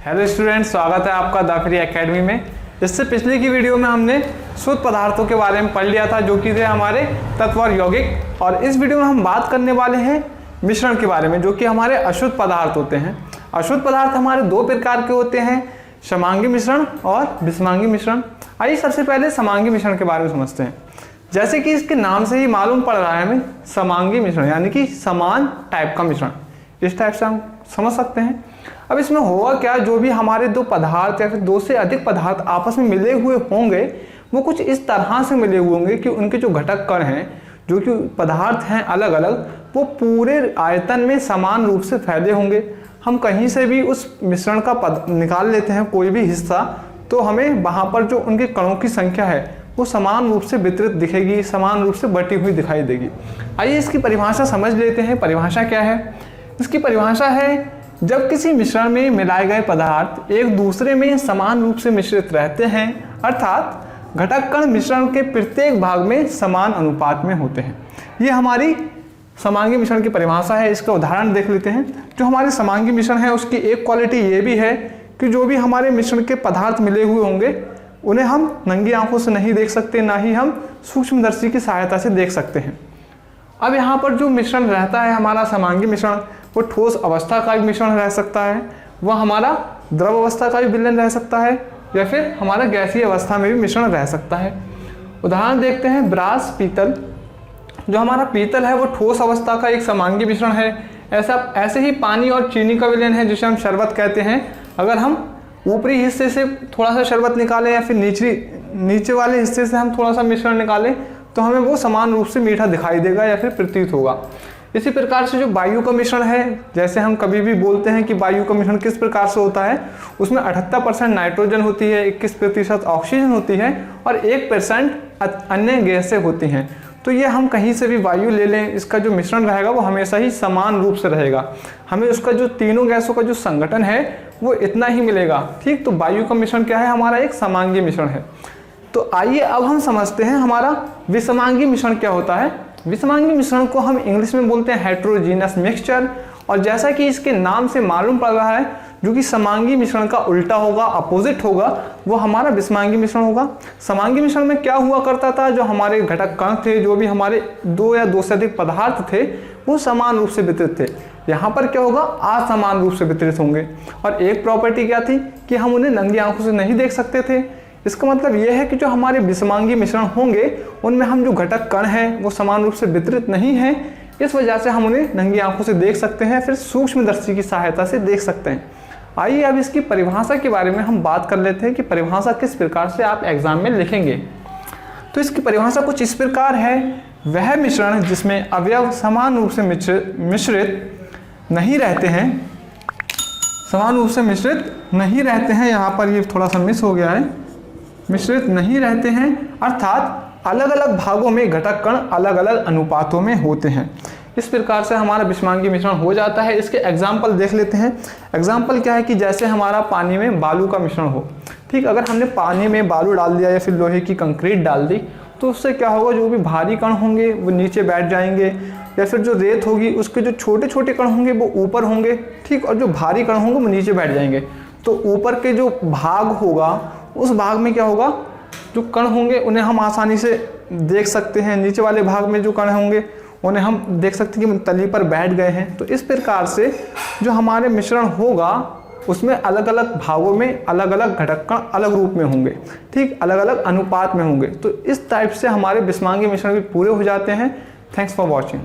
Hello students, स्वागत है आपका द फ्री एकेडमी में। इससे पिछले की वीडियो में हमने शुद्ध पदार्थों के बारे में पढ़ लिया था, जो कि थे हमारे तत्व और यौगिक। और इस वीडियो में हम बात करने वाले हैं मिश्रण के बारे में, जो कि हमारे अशुद्ध पदार्थ होते हैं। अशुद्ध पदार्थ हमारे दो प्रकार के होते हैं, समांगी मिश्रण और विषमांगी मिश्रण। आइए सबसे पहले समांगी मिश्रण के बारे में समझते हैं। जैसे कि इसके नाम से ही मालूम पड़ रहा है हमें, समांगी मिश्रण यानी कि समान टाइप का मिश्रण, इस टाइप से हम समझ सकते हैं। अब इसमें होगा क्या, जो भी हमारे दो पदार्थ या फिर दो से अधिक पदार्थ आपस में मिले हुए होंगे, वो कुछ इस तरह से मिले हुए होंगे कि उनके जो घटक कण हैं, जो कि पदार्थ हैं अलग अलग, वो पूरे आयतन में समान रूप से फैले होंगे। हम कहीं से भी उस मिश्रण का निकाल लेते हैं कोई भी हिस्सा, तो हमें वहाँ पर जो उनके कणों की संख्या है वो समान रूप से वितरित दिखेगी, समान रूप से बटी हुई दिखाई देगी। आइए इसकी परिभाषा समझ लेते हैं। परिभाषा क्या है? इसकी परिभाषा है, जब किसी मिश्रण में मिलाए गए पदार्थ एक दूसरे में समान रूप से मिश्रित रहते हैं, अर्थात घटक कण मिश्रण के प्रत्येक भाग में समान अनुपात में होते हैं। ये हमारी समांगी मिश्रण की परिभाषा है। इसका उदाहरण देख लेते हैं। जो हमारे समांगी मिश्रण है उसकी एक क्वालिटी ये भी है कि जो भी हमारे मिश्रण के पदार्थ मिले हुए होंगे, उन्हें हम नंगी आंखों से नहीं देख सकते, ना ही हम सूक्ष्मदर्शी की सहायता से देख सकते हैं। अब यहाँ पर जो मिश्रण रहता है हमारा समांगी मिश्रण, वो ठोस अवस्था का भी मिश्रण रह सकता है, वह हमारा द्रव अवस्था का भी विलयन रह सकता है, या फिर हमारा गैसीय अवस्था में भी मिश्रण रह सकता है। उदाहरण देखते हैं, ब्रास पीतल। जो हमारा पीतल है वो ठोस अवस्था का एक समांगी मिश्रण है। ऐसे ही पानी और चीनी का विलयन है, जिसे हम शरबत कहते हैं। अगर हम ऊपरी हिस्से से थोड़ा सा शरबत निकालें या फिर नीचे वाले हिस्से से हम थोड़ा सा मिश्रण निकालें, तो हमें वो समान रूप से मीठा दिखाई देगा या फिर प्रतीत होगा। इसी प्रकार से जो वायु का मिश्रण है, जैसे हम कभी भी बोलते हैं कि वायु का मिश्रण किस प्रकार से होता है, उसमें 78% नाइट्रोजन होती है, 21% ऑक्सीजन होती है और 1% अन्य गैसें होती हैं। तो ये हम कहीं से भी वायु ले लें, इसका जो मिश्रण रहेगा वो हमेशा ही समान रूप से रहेगा। हमें उसका जो तीनों गैसों का जो संगठन है वो इतना ही मिलेगा। ठीक, तो वायु का मिश्रण क्या है? हमारा एक समांगी मिश्रण है। तो आइए अब हम समझते हैं हमारा विषमांगी मिश्रण क्या होता है। विषमांगी मिश्रण को हम इंग्लिश में बोलते हैं हेट्रोजीनस मिक्सचर। और जैसा कि इसके नाम से मालूम पड़ रहा है, जो कि समांगी मिश्रण का उल्टा होगा, अपोजिट होगा, वो हमारा विषमांगी मिश्रण होगा। समांगी मिश्रण में क्या हुआ करता था, जो हमारे घटक कण थे, जो भी हमारे दो या दो से अधिक पदार्थ थे, वो समान रूप से वितरित थे। यहाँ पर क्या होगा, असमान रूप से वितरित होंगे। और एक प्रॉपर्टी क्या थी कि हम उन्हें नंगी आंखों से नहीं देख सकते थे। इसका मतलब यह है कि जो हमारे विषमांगी मिश्रण होंगे, उनमें हम जो घटक कण हैं वो समान रूप से वितरित नहीं है। इस वजह से हम उन्हें नंगी आंखों से देख सकते हैं, फिर सूक्ष्मदर्शी की सहायता से देख सकते हैं। आइए अब इसकी परिभाषा के बारे में हम बात कर लेते हैं कि परिभाषा किस प्रकार से आप एग्जाम में लिखेंगे। तो इसकी परिभाषा कुछ इस प्रकार है, वह मिश्रण जिसमें अवयव समान रूप से मिश्रित नहीं रहते हैं, समान रूप से मिश्रित नहीं रहते हैं, यहाँ पर ये थोड़ा सा मिस हो गया है, मिश्रित नहीं रहते हैं, अर्थात अलग अलग भागों में घटक कण अलग अलग अनुपातों में होते हैं। इस प्रकार से हमारा विषमांगी मिश्रण हो जाता है। इसके एग्जाम्पल देख लेते हैं। एग्जाम्पल क्या है कि जैसे हमारा पानी में बालू का मिश्रण हो। ठीक, अगर हमने पानी में बालू डाल दिया या फिर लोहे की कंक्रीट डाल दी, तो उससे क्या होगा, जो भी भारी कण होंगे वो नीचे बैठ जाएंगे, या फिर जो रेत होगी उसके जो छोटे छोटे कण होंगे वो ऊपर होंगे। ठीक, और जो भारी कण होंगे वो नीचे बैठ जाएंगे। तो ऊपर के जो भाग होगा, उस भाग में क्या होगा, जो कण होंगे उन्हें हम आसानी से देख सकते हैं। नीचे वाले भाग में जो कण होंगे उन्हें हम देख सकते हैं कि तली पर बैठ गए हैं। तो इस प्रकार से जो हमारे मिश्रण होगा, उसमें अलग अलग भागों में अलग अलग घटक कण अलग रूप में होंगे। ठीक, अलग अलग अनुपात में होंगे। तो इस टाइप से हमारे विषमांगी मिश्रण भी पूरे हो जाते हैं। Thanks for watching.